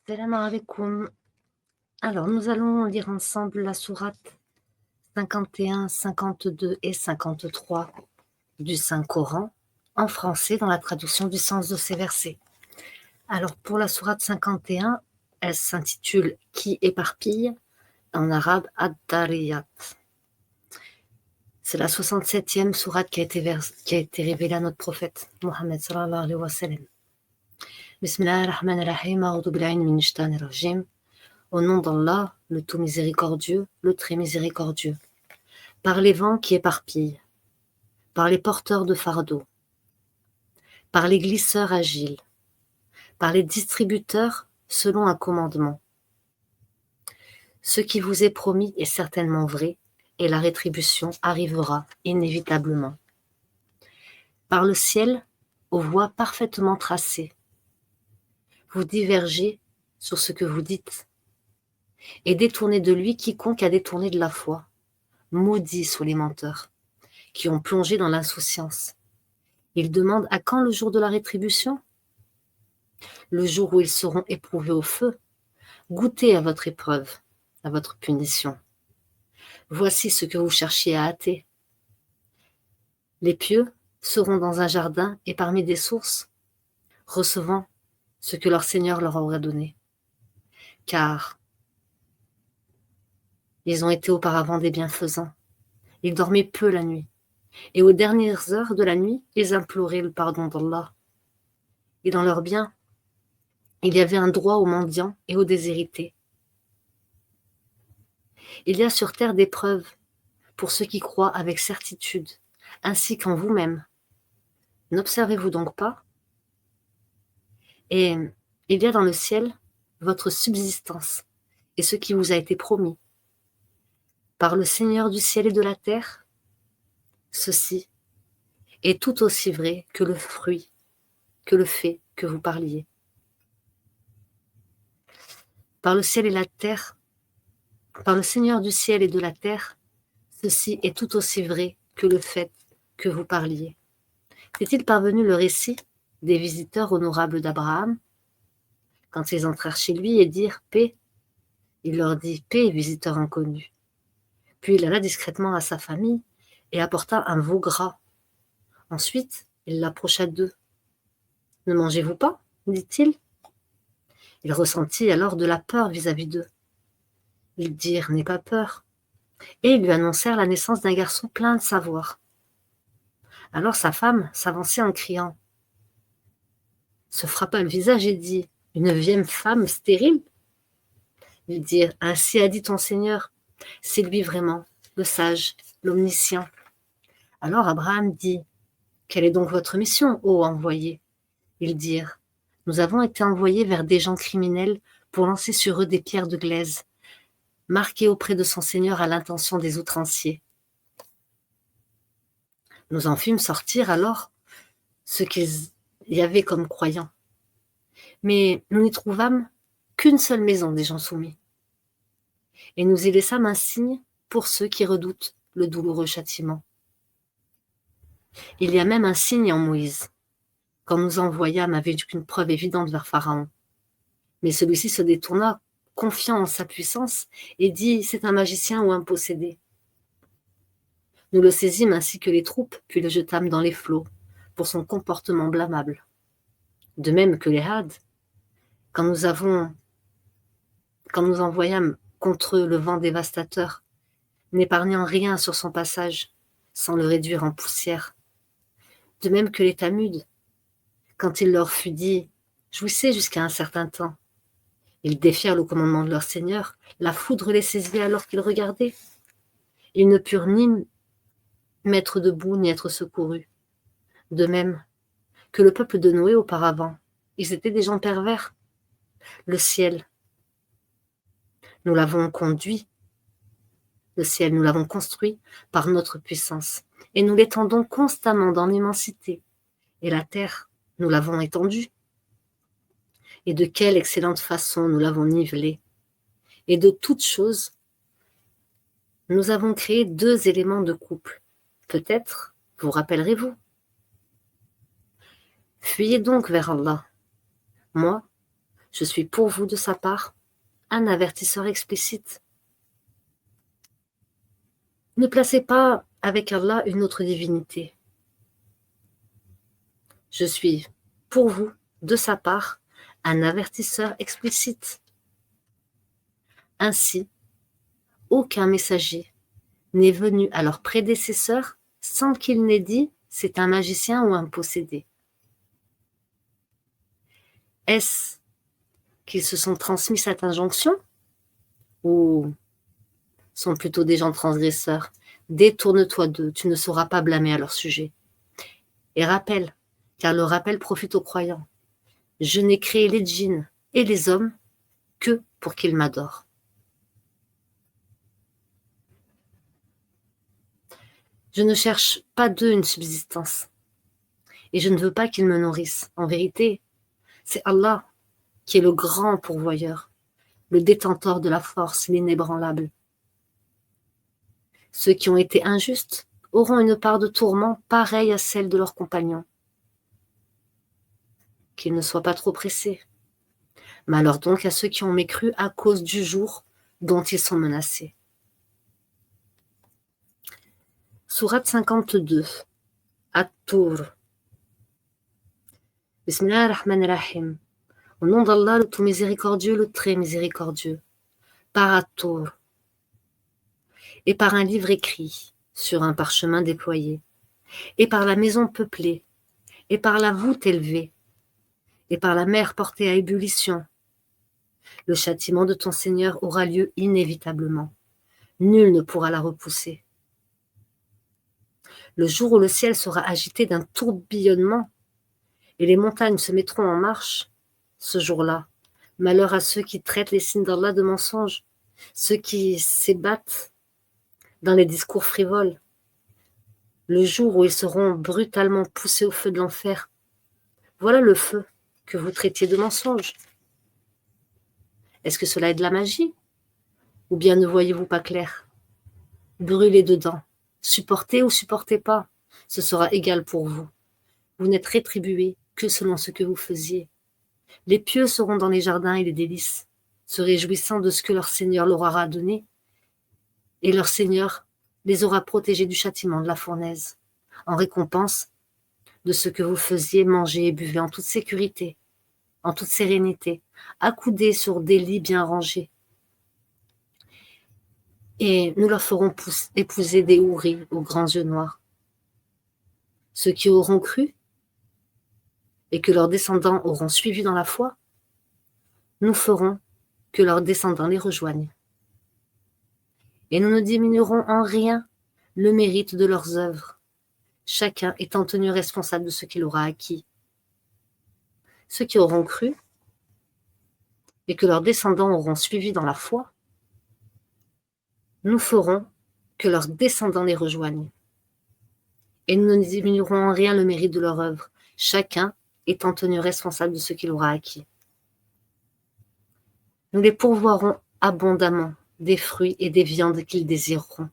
Salam alaikum. Alors, nous allons lire ensemble la sourate 51, 52 et 53 du Saint-Coran en français dans la traduction du sens de ces versets. Alors, pour la sourate 51, elle s'intitule Qui éparpille, en arabe Ad-Dariyat. C'est la 67e sourate qui a été révélée à notre prophète, Mohammed sallallahu alayhi wa sallam. Bismillahirrahmanirrahim, a'udhu billahi minash shaitanir rajim. Au nom d'Allah, le tout miséricordieux, le très miséricordieux. Par les vents qui éparpillent, par les porteurs de fardeaux, par les glisseurs agiles, par les distributeurs selon un commandement. Ce qui vous est promis est certainement vrai, et la rétribution arrivera inévitablement. Par le ciel, aux voies parfaitement tracées, vous divergez sur ce que vous dites, et détournez de lui quiconque a détourné de la foi. Maudits sont les menteurs, qui ont plongé dans l'insouciance. Ils demandent à quand le jour de la rétribution? Le jour où ils seront éprouvés au feu. Goûtez à votre épreuve, à votre punition. Voici ce que vous cherchiez à hâter. Les pieux seront dans un jardin et parmi des sources, recevant ce que leur Seigneur leur aura donné. Car ils ont été auparavant des bienfaisants. Ils dormaient peu la nuit. Et aux dernières heures de la nuit, ils imploraient le pardon d'Allah. Et dans leurs biens, il y avait un droit aux mendiants et aux déshérités. Il y a sur terre des preuves pour ceux qui croient avec certitude, ainsi qu'en vous-même. N'observez-vous donc pas? Et il y a dans le ciel votre subsistance et ce qui vous a été promis. Par le Seigneur du ciel et de la terre, ceci est tout aussi vrai que le fruit, que le fait que vous parliez. Par le ciel et la terre, par le Seigneur du ciel et de la terre, ceci est tout aussi vrai que le fait que vous parliez. Est-il parvenu le récit des visiteurs honorables d'Abraham, quand ils entrèrent chez lui et dirent paix? Il leur dit paix, visiteurs inconnus. Puis il alla discrètement à sa famille et apporta un veau gras. Ensuite, il l'approcha d'eux. Ne mangez-vous pas? Dit-il. Il ressentit alors de la peur vis-à-vis d'eux. Ils dirent n'aie pas peur, et ils lui annoncèrent la naissance d'un garçon plein de savoir. Alors sa femme s'avançait en criant, se frappa le visage et dit une vieille femme stérile? Ils dirent ainsi a dit ton Seigneur, c'est lui vraiment, le sage, l'omniscient. Alors Abraham dit quelle est donc votre mission, ô envoyé? Ils dirent nous avons été envoyés vers des gens criminels pour lancer sur eux des pierres de glaise, marquées auprès de son Seigneur à l'intention des outranciers. Nous en fîmes sortir alors ce qu'il y avait comme croyants. Mais nous n'y trouvâmes qu'une seule maison des gens soumis. Et nous y laissâmes un signe pour ceux qui redoutent le douloureux châtiment. Il y a même un signe en Moïse, quand nous envoyâmes avec une preuve évidente vers Pharaon. Mais celui-ci se détourna, confiant en sa puissance, et dit « c'est un magicien ou un possédé ». Nous le saisîmes ainsi que les troupes, puis le jetâmes dans les flots, pour son comportement blâmable. De même que les Hades, quand nous envoyâmes contre eux le vent dévastateur, n'épargnant rien sur son passage, sans le réduire en poussière. De même que les Tamudes, quand il leur fut dit « jouissez jusqu'à un certain temps », ils défièrent le commandement de leur Seigneur, la foudre les saisit alors qu'ils regardaient. Ils ne purent ni mettre debout ni être secourus. De même que le peuple de Noé auparavant, ils étaient des gens pervers. Le ciel, nous l'avons conduit, le ciel, nous l'avons construit par notre puissance, et nous l'étendons constamment dans l'immensité. Et la terre, nous l'avons étendue. Et de quelle excellente façon nous l'avons nivelée. Et de toutes choses, nous avons créé deux éléments de couple. Peut-être vous rappellerez-vous. Fuyez donc vers Allah. Moi, Je suis pour vous de sa part un avertisseur explicite. Ne placez pas avec Allah une autre divinité. Je suis pour vous de sa part un avertisseur explicite. Ainsi, aucun messager n'est venu à leurs prédécesseurs sans qu'il n'ait dit « c'est un magicien ou un possédé ». Est-ce qu'ils se sont transmis cette injonction ou sont plutôt des gens transgresseurs? Détourne-toi d'eux, tu ne seras pas blâmé à leur sujet. Et rappelle, car le rappel profite aux croyants, je n'ai créé les djinns et les hommes que pour qu'ils m'adorent. Je ne cherche pas d'eux une subsistance et je ne veux pas qu'ils me nourrissent. En vérité, c'est Allah qui est le grand pourvoyeur, le détenteur de la force, l'inébranlable. Ceux qui ont été injustes auront une part de tourment pareille à celle de leurs compagnons. Qu'ils ne soient pas trop pressés. Malheur donc à ceux qui ont mécru à cause du jour dont ils sont menacés. Sourate 52, At-Tur. Bismillah ar-Rahman ar-Rahim. Au nom d'Allah, le tout miséricordieux, le très miséricordieux. Par At-Tur. Et par un livre écrit sur un parchemin déployé. Et par la maison peuplée. Et par la voûte élevée. Et par la mer portée à ébullition. Le châtiment de ton Seigneur aura lieu inévitablement. Nul ne pourra la repousser. Le jour où le ciel sera agité d'un tourbillonnement et les montagnes se mettront en marche, ce jour-là, malheur à ceux qui traitent les signes d'Allah de mensonges, ceux qui s'ébattent dans les discours frivoles, le jour où ils seront brutalement poussés au feu de l'enfer. Voilà le feu que vous traitiez de mensonge. Est-ce que cela est de la magie? Ou bien ne voyez-vous pas clair? Brûlez dedans. Supportez ou supportez pas, ce sera égal pour vous. Vous n'êtes rétribués que selon ce que vous faisiez. Les pieux seront dans les jardins et les délices, se réjouissant de ce que leur Seigneur leur aura donné, et leur Seigneur les aura protégés du châtiment de la fournaise, en récompense de ce que vous faisiez, mangez et buvez en toute sécurité, en toute sérénité, accoudés sur des lits bien rangés. Et nous leur ferons épouser des houris aux grands yeux noirs. Ceux qui auront cru et que leurs descendants auront suivi dans la foi, nous ferons que leurs descendants les rejoignent. Et nous ne diminuerons en rien le mérite de leurs œuvres, chacun étant tenu responsable de ce qu'il aura acquis. Ceux qui auront cru et que leurs descendants auront suivi dans la foi, nous ferons que leurs descendants les rejoignent. Et nous ne diminuerons en rien le mérite de leur œuvre, chacun étant tenu responsable de ce qu'il aura acquis. Nous les pourvoirons abondamment des fruits et des viandes qu'ils désireront.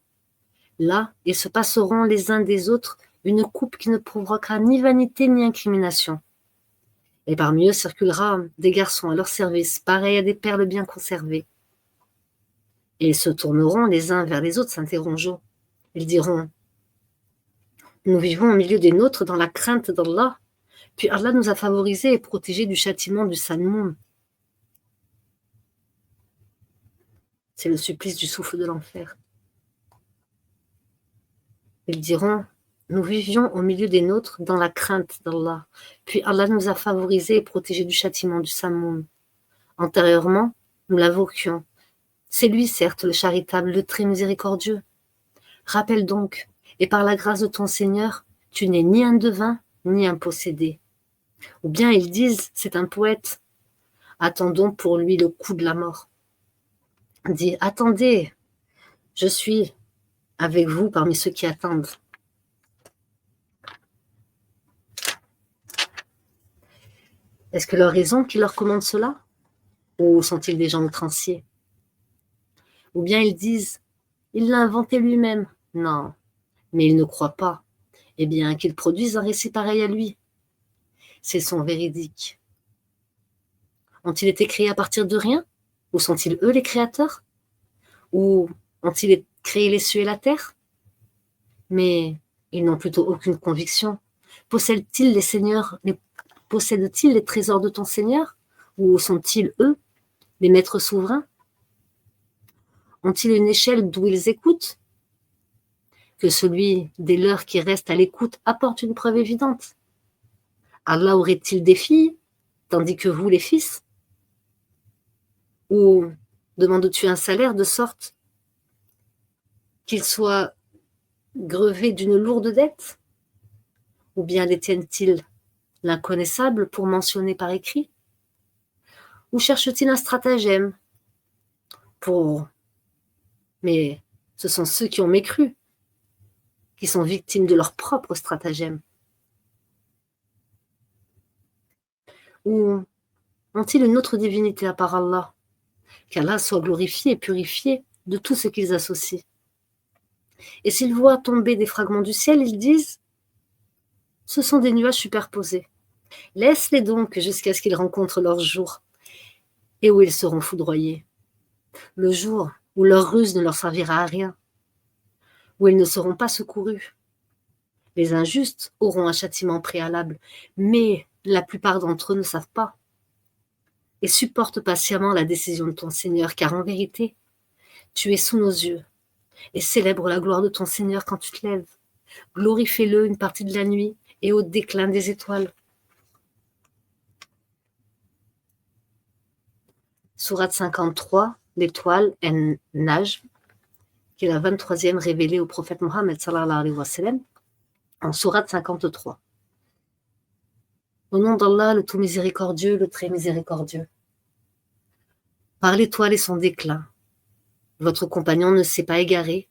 Là, ils se passeront les uns des autres une coupe qui ne provoquera ni vanité ni incrimination. Et parmi eux circulera des garçons à leur service, pareils à des perles bien conservées. Et ils se tourneront les uns vers les autres, s'interrogeant. Ils diront, nous vivons au milieu des nôtres dans la crainte d'Allah, puis Allah nous a favorisés et protégés du châtiment du Sammoum. C'est le supplice du souffle de l'enfer. Ils diront, nous vivions au milieu des nôtres dans la crainte d'Allah, puis Allah nous a favorisés et protégés du châtiment du Sammoum. Antérieurement, nous l'invoquions. C'est lui, certes, le charitable, le très miséricordieux. Rappelle donc, et par la grâce de ton Seigneur, tu n'es ni un devin, ni un possédé. Ou bien ils disent, c'est un poète. Attendons pour lui le coup de la mort. Dis, attendez, je suis avec vous parmi ceux qui attendent. Est-ce que leur raison qui leur commande cela? Ou sont-ils des gens outranciers? Ou bien ils disent, il l'a inventé lui-même. Non, mais ils ne croient pas. Eh bien, qu'ils produisent un récit pareil à lui. C'est son véridique. Ont-ils été créés à partir de rien? Ou sont-ils eux les créateurs? Ou ont-ils créé les cieux et la terre? Mais ils n'ont plutôt aucune conviction. Possèdent-ils les trésors de ton Seigneur? Ou sont-ils eux les maîtres souverains? Ont-ils une échelle d'où ils écoutent? Que celui des leurs qui reste à l'écoute apporte une preuve évidente. Allah aurait-il des filles, tandis que vous, les fils? Ou demandes-tu un salaire de sorte qu'il soit grevé d'une lourde dette? Ou bien détiennent-ils l'inconnaissable pour mentionner par écrit? Ou cherche-t-il un stratagème pour... Mais ce sont ceux qui ont mécru qui sont victimes de leur propre stratagème. Ou ont-ils une autre divinité à part Allah? Qu'Allah soit glorifié et purifié de tout ce qu'ils associent. Et s'ils voient tomber des fragments du ciel, ils disent « Ce sont des nuages superposés. Laisse-les donc jusqu'à ce qu'ils rencontrent leur jour et où ils seront foudroyés. Le jour où leur ruse ne leur servira à rien, où ils ne seront pas secourus. Les injustes auront un châtiment préalable, mais la plupart d'entre eux ne savent pas. Et supporte patiemment la décision de ton Seigneur, car en vérité, tu es sous nos yeux. Et célèbre la gloire de ton Seigneur quand tu te lèves. Glorifie-le une partie de la nuit et au déclin des étoiles. » Sourate 53, l'étoile An-Najm, qui est la 23e révélée au prophète Mohammed sallallahu alayhi wa sallam, en sourate 53. Au nom d'Allah, le tout miséricordieux, le très miséricordieux. Par l'étoile et son déclin, votre compagnon ne s'est pas égaré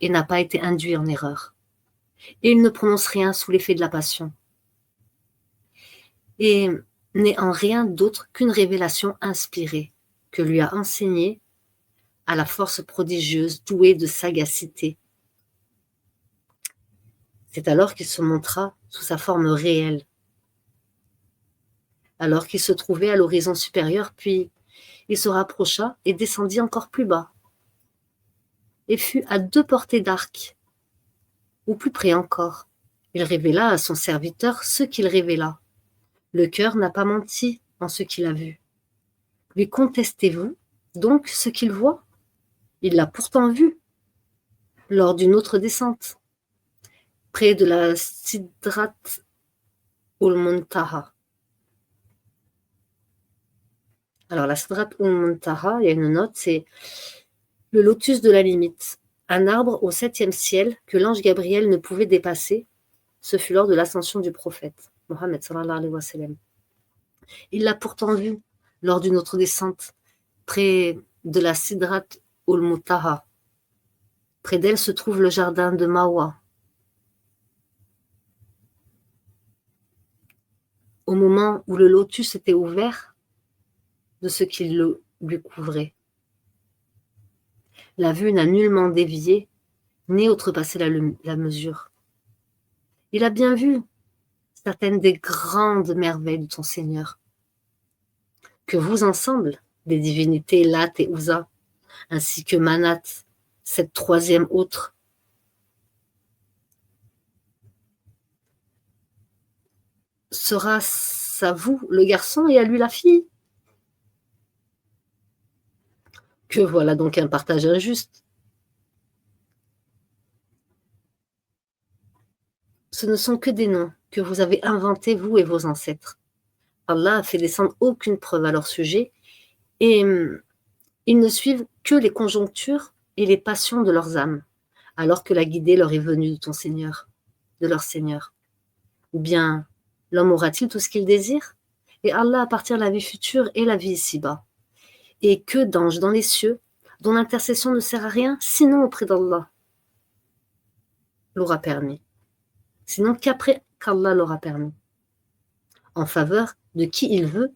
et n'a pas été induit en erreur. Et il ne prononce rien sous l'effet de la passion. Et n'est en rien d'autre qu'une révélation inspirée que lui a enseignée à la force prodigieuse douée de sagacité. C'est alors qu'il se montra sous sa forme réelle, alors qu'il se trouvait à l'horizon supérieur, puis il se rapprocha et descendit encore plus bas, et fut à 2 portées d'arc, ou plus près encore. Il révéla à son serviteur ce qu'il révéla. Le cœur n'a pas menti en ce qu'il a vu. Lui contestez-vous donc ce qu'il voit? Il l'a pourtant vu lors d'une autre descente, près de la Sidrat ul-Muntaha. Alors la Sidrat ul-Muntaha, il y a une note, c'est le lotus de la limite, un arbre au 7e ciel que l'ange Gabriel ne pouvait dépasser. Ce fut lors de l'ascension du prophète, Mohammed sallallahu alayhi wa sallam. Il l'a pourtant vu lors d'une autre descente, près de la Sidrat ul-Muntaha. Près d'elle se trouve le jardin de Mawa. Au moment où le lotus était ouvert de ce qui lui couvrait. La vue n'a nullement dévié, ni outrepassé la mesure. Il a bien vu certaines des grandes merveilles de ton Seigneur, que vous ensemble, des divinités Lat et Uzza, ainsi que Manat, cette 3e autre, sera-ce à vous le garçon et à lui la fille? Que voilà donc un partage injuste. Ce ne sont que des noms que vous avez inventés, vous et vos ancêtres. Allah a fait descendre aucune preuve à leur sujet et ils ne suivent que les conjonctures et les passions de leurs âmes, alors que la guidée leur est venue de ton Seigneur, de leur Seigneur. Ou bien, l'homme aura-t-il tout ce qu'il désire? Et Allah appartient à la vie future et la vie ici-bas. Et que d'anges dans les cieux, dont l'intercession ne sert à rien, sinon auprès d'Allah l'aura permis. Sinon qu'après qu'Allah l'aura permis. En faveur de qui il veut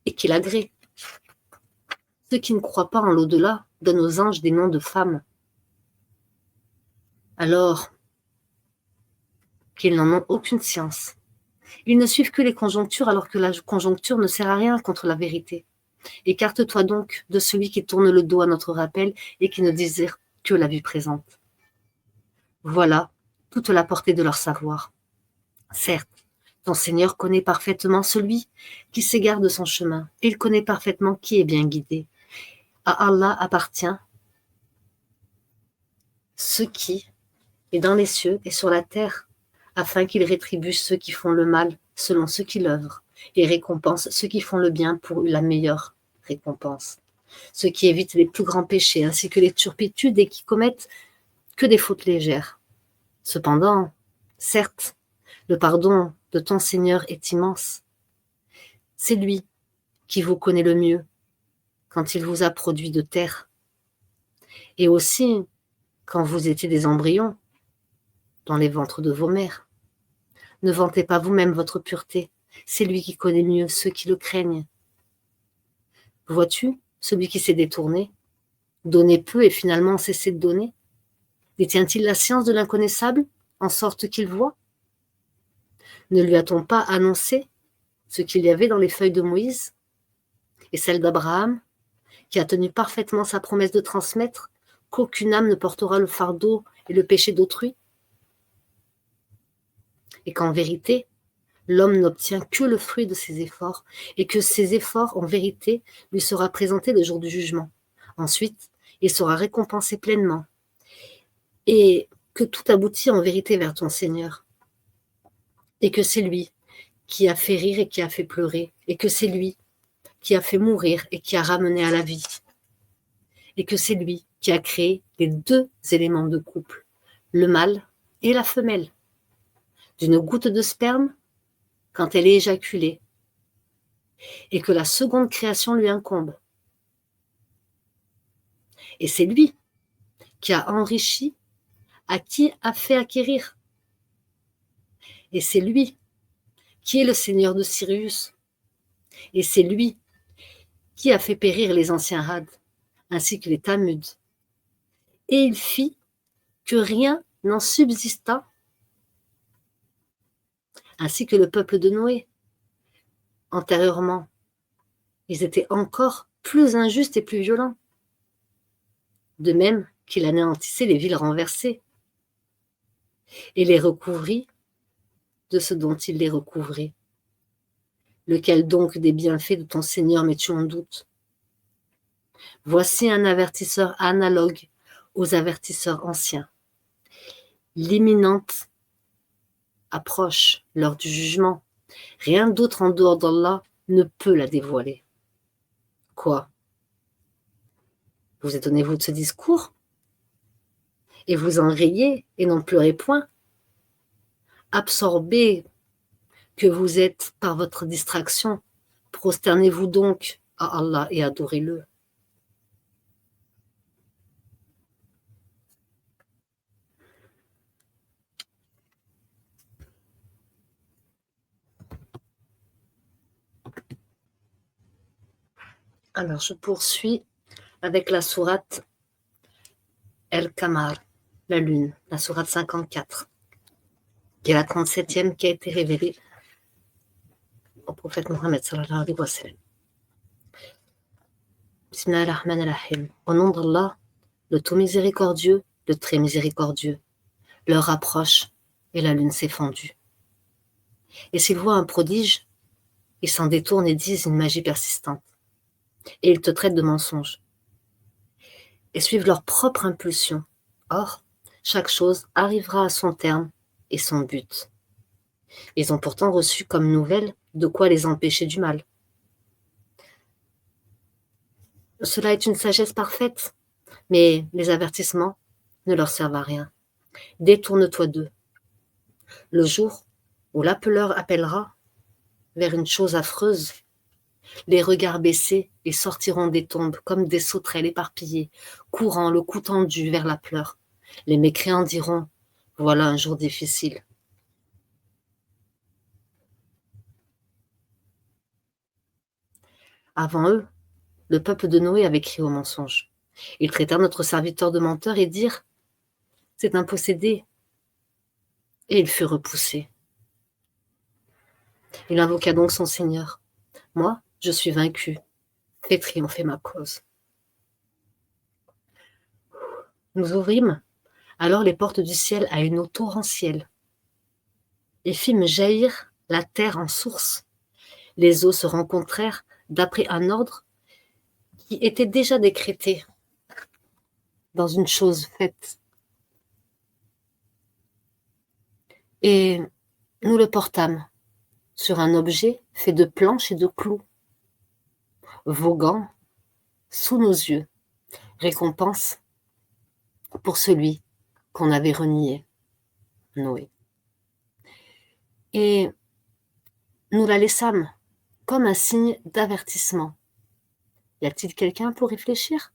et qu'il agrée. Ceux qui ne croient pas en l'au-delà donnent aux anges des noms de femmes, alors qu'ils n'en ont aucune science. Ils ne suivent que les conjonctures alors que la conjoncture ne sert à rien contre la vérité. Écarte-toi donc de celui qui tourne le dos à notre rappel et qui ne désire que la vie présente. Voilà toute la portée de leur savoir. Certes, ton Seigneur connaît parfaitement celui qui s'égare de son chemin. Il connaît parfaitement qui est bien guidé. À Allah appartient ce qui est dans les cieux et sur la terre, afin qu'il rétribue ceux qui font le mal selon ce qu'il œuvre, et récompense ceux qui font le bien pour la meilleure récompense. Ceux qui évitent les plus grands péchés ainsi que les turpitudes et qui commettent que des fautes légères. Cependant, certes, le pardon de ton Seigneur est immense. C'est lui qui vous connaît le mieux quand il vous a produit de terre, et aussi quand vous étiez des embryons dans les ventres de vos mères. Ne vantez pas vous-même votre pureté, c'est lui qui connaît mieux ceux qui le craignent. Vois-tu, celui qui s'est détourné, donner peu et finalement cesser de donner, détient-il la science de l'inconnaissable, en sorte qu'il voit? Ne lui a-t-on pas annoncé ce qu'il y avait dans les feuilles de Moïse et celles d'Abraham, qui a tenu parfaitement sa promesse de transmettre qu'aucune âme ne portera le fardeau et le péché d'autrui? Et qu'en vérité, l'homme n'obtient que le fruit de ses efforts, et que ses efforts, en vérité, lui sera présenté le jour du jugement. Ensuite, il sera récompensé pleinement, et que tout aboutit en vérité vers ton Seigneur, et que c'est lui qui a fait rire et qui a fait pleurer, et que c'est lui qui a fait mourir et qui a ramené à la vie, et que c'est lui qui a créé les deux éléments de couple, le mâle et la femelle, d'une goutte de sperme quand elle est éjaculée, et que la seconde création lui incombe. Et c'est lui qui a enrichi, à qui a fait acquérir. Et c'est lui qui est le seigneur de Sirius. Et c'est lui qui a fait périr les anciens Had, ainsi que les Tamud. Et il fit que rien n'en subsista, ainsi que le peuple de Noé. Antérieurement, ils étaient encore plus injustes et plus violents. De même qu'il anéantissait les villes renversées et les recouvrit de ce dont il les recouvrait. Lequel donc des bienfaits de ton Seigneur mets-tu en doute? Voici un avertisseur analogue aux avertisseurs anciens. L'imminente approche, l'heure du jugement. Rien d'autre en dehors d'Allah ne peut la dévoiler. Quoi? Vous étonnez-vous de ce discours? Et vous en riez et n'en pleurez point? Absorbés que vous êtes par votre distraction, prosternez-vous donc à Allah et adorez-le. Alors, je poursuis avec la sourate El-Qamar, la lune, la sourate 54, qui est la 37e qui a été révélée au prophète Mohammed sallallahu alayhi wa sallam. Bismillahirrahmanirrahim. Au nom d'Allah, le tout miséricordieux, le très miséricordieux. L'heure approche et la lune s'est fendue. Et s'ils voient un prodige, ils s'en détournent et disent une magie persistante. Et ils te traitent de mensonge. Et suivent leur propre impulsion. Or, chaque chose arrivera à son terme et son but. Ils ont pourtant reçu comme nouvelle de quoi les empêcher du mal. Cela est une sagesse parfaite, mais les avertissements ne leur servent à rien. Détourne-toi d'eux. Le jour où l'appeleur appellera vers une chose affreuse, les regards baissés, ils sortiront des tombes comme des sauterelles éparpillées, courant le cou tendu vers la pleure. Les mécréants diront, voilà un jour difficile. Avant eux, le peuple de Noé avait crié au mensonge. Ils traitèrent notre serviteur de menteur et dirent, c'est un possédé. Et il fut repoussé. Il invoqua donc son Seigneur. Moi, je suis vaincu. Fais triompher ma cause. Nous ouvrîmes alors les portes du ciel à une eau torrentielle et fîmes jaillir la terre en source. Les eaux se rencontrèrent d'après un ordre qui était déjà décrété dans une chose faite. Et nous le portâmes sur un objet fait de planches et de clous, voguant sous nos yeux, récompense pour celui qu'on avait renié, Noé. Et nous la laissâmes comme un signe d'avertissement. Y a-t-il quelqu'un pour réfléchir?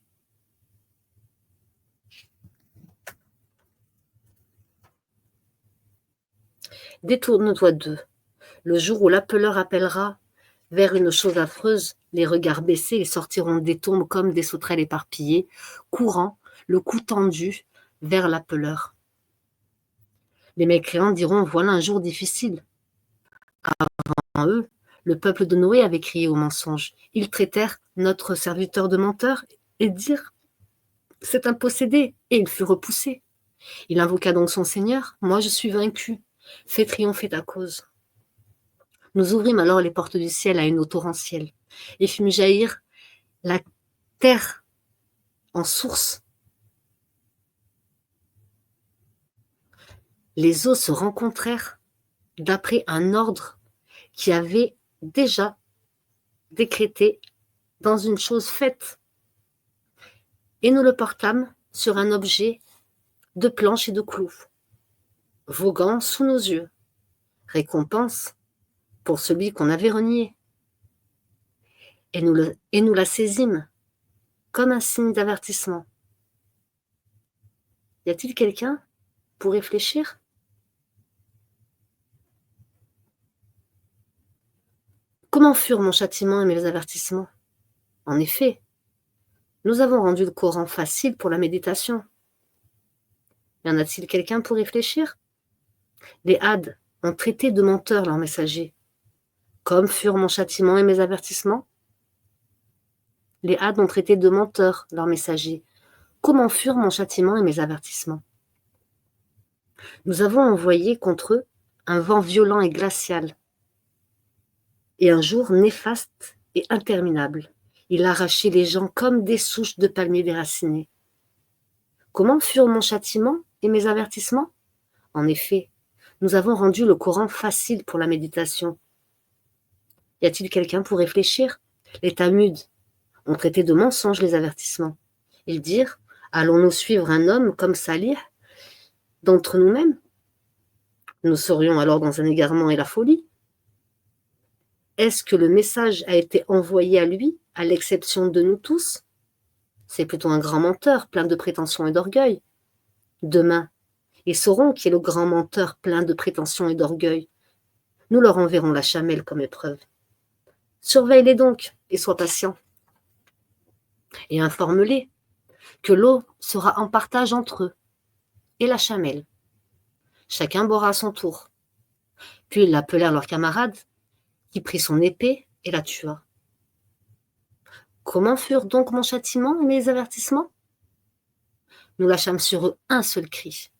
Détourne-toi d'eux. Le jour où l'appeleur appellera vers une chose affreuse, les regards baissés, ils sortiront des tombes comme des sauterelles éparpillées, courant, le cou tendu, vers l'appeleur. Les mécréants diront, voilà un jour difficile. Avant eux, le peuple de Noé avait crié au mensonge. Ils traitèrent notre serviteur de menteur et dirent, c'est un possédé, et il fut repoussé. Il invoqua donc son Seigneur, moi je suis vaincu, fais triompher ta cause. Nous ouvrîmes alors les portes du ciel à une eau torrentielle, et fîmes jaillir la terre en source. Les eaux se rencontrèrent d'après un ordre qui avait déjà décrété dans une chose faite. Et nous le portâmes sur un objet de planches et de clous, voguant sous nos yeux, récompense pour celui qu'on avait renié. Et nous la saisîmes comme un signe d'avertissement. Y a-t-il quelqu'un pour réfléchir? Comment furent mon châtiment et mes avertissements? En effet, nous avons rendu le Coran facile pour la méditation. Y en a-t-il quelqu'un pour réfléchir? Les Hades ont traité de menteurs leurs messagers. Comme furent mon châtiment et mes avertissements? Les Hades ont traité de menteurs leurs messagers. Comment furent mon châtiment et mes avertissements? Nous avons envoyé contre eux un vent violent et glacial, et un jour néfaste et interminable. Il arrachait les gens comme des souches de palmiers déracinés. Comment furent mon châtiment et mes avertissements? En effet, nous avons rendu le Coran facile pour la méditation. Y a-t-il quelqu'un pour réfléchir? Les Talmuds ont traité de mensonges les avertissements. Ils dirent, allons-nous suivre un homme comme Salih d'entre nous-mêmes? Nous serions alors dans un égarement et la folie. Est-ce que le message a été envoyé à lui, à l'exception de nous tous? C'est plutôt un grand menteur, plein de prétentions et d'orgueil. Demain, ils sauront qui est le grand menteur plein de prétentions et d'orgueil. Nous leur enverrons la chamelle comme épreuve. Surveille-les donc et sois patient. Et informe-les que l'eau sera en partage entre eux et la chamelle. Chacun boira à son tour. Puis ils appelèrent leur camarade, qui prit son épée et la tua. Comment furent donc mon châtiment et mes avertissements? Nous lâchâmes sur eux un seul cri.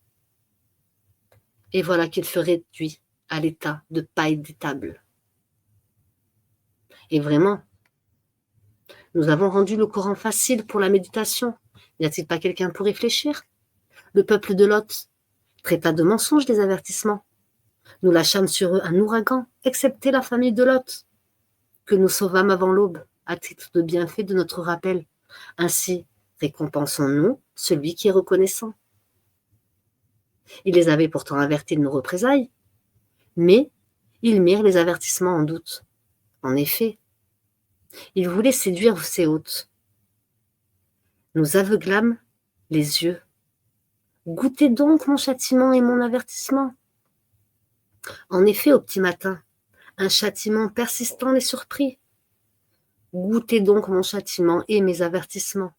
Et voilà qu'ils furent réduits à l'état de paille d'étable. Et vraiment, nous avons rendu le Coran facile pour la méditation. N'y a-t-il pas quelqu'un pour réfléchir? Le peuple de Lot traita de mensonges les avertissements. Nous lâchâmes sur eux un ouragan, excepté la famille de Lot, que nous sauvâmes avant l'aube, à titre de bienfait de notre rappel. Ainsi, récompensons-nous celui qui est reconnaissant. Ils les avaient pourtant avertis de nos représailles, mais ils mirent les avertissements en doute. En effet, ils voulaient séduire ces hôtes. Nous aveuglâmes les yeux. Goûtez donc mon châtiment et mon avertissement. En effet, au petit matin, un châtiment persistant les surprit. Goûtez donc mon châtiment et mes avertissements.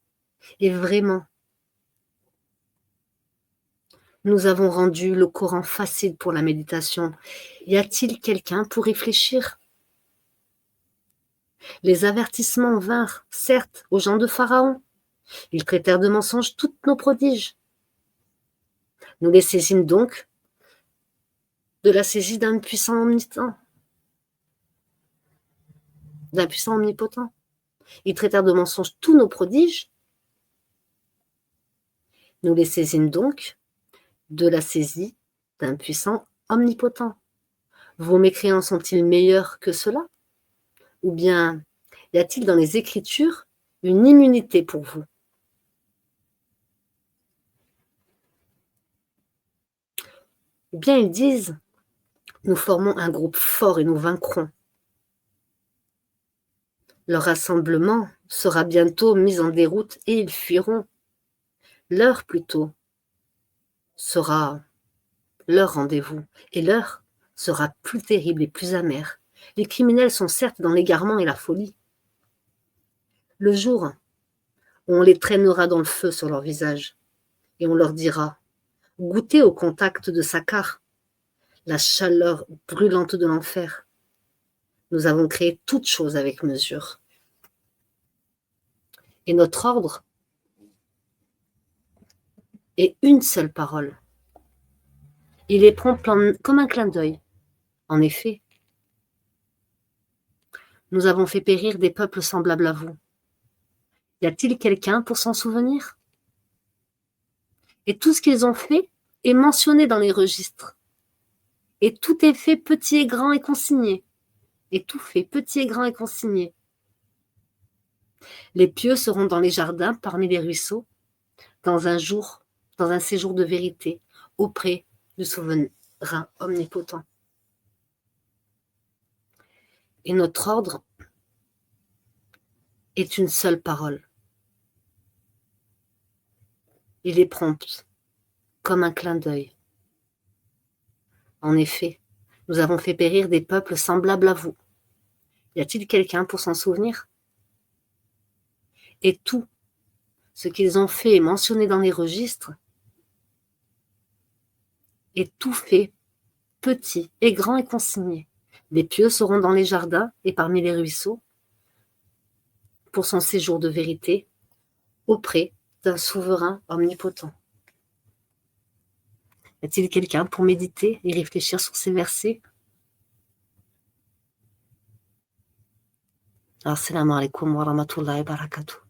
Et vraiment, Nous avons rendu le Coran facile pour la méditation. Y a-t-il quelqu'un pour réfléchir? Les avertissements vinrent, certes, aux gens de Pharaon. Ils traitèrent de mensonges toutes nos prodiges. Nous les saisîmes donc de la saisie d'un puissant omnipotent. Ils traitèrent de mensonges tous nos prodiges. Nous les saisîmes donc de la saisie d'un puissant omnipotent. Vos mécréants sont-ils meilleurs que cela? Ou bien y a-t-il dans les Écritures une immunité pour vous? Ou bien ils disent, nous formons un groupe fort et nous vaincrons. Leur rassemblement sera bientôt mis en déroute et ils fuiront. L'heure plutôt sera leur rendez-vous, et l'heure sera plus terrible et plus amère. Les criminels sont certes dans l'égarement et la folie. Le jour où on les traînera dans le feu sur leur visage, et on leur dira, goûtez au contact de Sakar, la chaleur brûlante de l'enfer. Nous avons créé toutes choses avec mesure. Et notre ordre est une seule parole. Il est prompt comme un clin d'œil. En effet, nous avons fait périr des peuples semblables à vous. Y a-t-il quelqu'un pour s'en souvenir? Et tout ce qu'ils ont fait est mentionné dans les registres. Et tout est fait petit et grand et consigné. Et tout fait petit et grand et consigné. Les pieux seront dans les jardins, parmi les ruisseaux, dans un séjour de vérité, auprès du souverain omnipotent. Et notre ordre est une seule parole. Il est prompt, comme un clin d'œil. En effet, nous avons fait périr des peuples semblables à vous. Y a-t-il quelqu'un pour s'en souvenir? Et tout ce qu'ils ont fait est mentionné dans les registres, et tout fait, petit et grand et consigné. Les pieux seront dans les jardins et parmi les ruisseaux, pour son séjour de vérité, auprès d'un souverain omnipotent. Y a-t-il quelqu'un pour méditer et réfléchir sur ces versets? Assalamu alaikum wa rahmatullahi wa barakatuh.